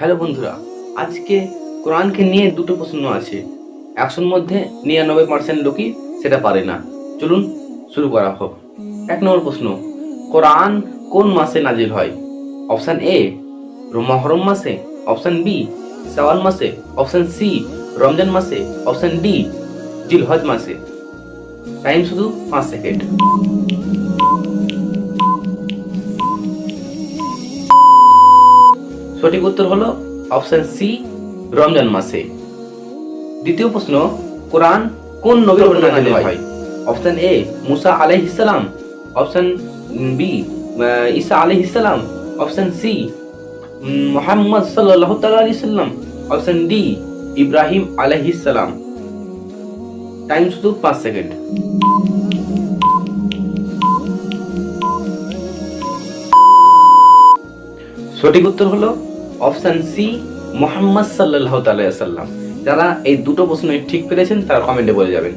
Hello বন্ধুরা, আজকে কোরআনকে নিয়ে দুটো প্রশ্ন আছে। 100-র মধ্যে 99% লোকই সেটা পারে না। চলুন শুরু করা হোক। 1 নম্বর প্রশ্ন, কোরআন কোন মাসে নাজিল হয়? অপশান এ মহরম মাসে, অপশান বি শাওয়াল মাসে, অপশান সি রমজান মাসে, অপশান ডি জিলহজ মাসে। টাইম শুধু 5 সেকেন্ড। সঠিক উত্তর হলো অপশন সি রমজান মাসে। দ্বিতীয় প্রশ্ন, কোরআন কোন নবীর উপর নাযিল হয়? অপশন এ মুসা আলাইহিস সালাম, অপশন বি ঈসা আলাইহিস সালাম, অপশন সি মুহাম্মদ সাল্লাল্লাহু তাআলা আলাইহি সাল্লাম, অপশন ডি ইব্রাহিম আলাইহিস সালাম। টাইম শুধু 5 সেকেন্ড। সঠিক উত্তর হলো অপশন সি মুহাম্মদ সাল্লাল্লাহু তাআলা আলাইহি সাল্লাম। যারা এই দুটো প্রশ্ন ঠিক পেরেছেন তারা কমেন্টে বলে যাবেন।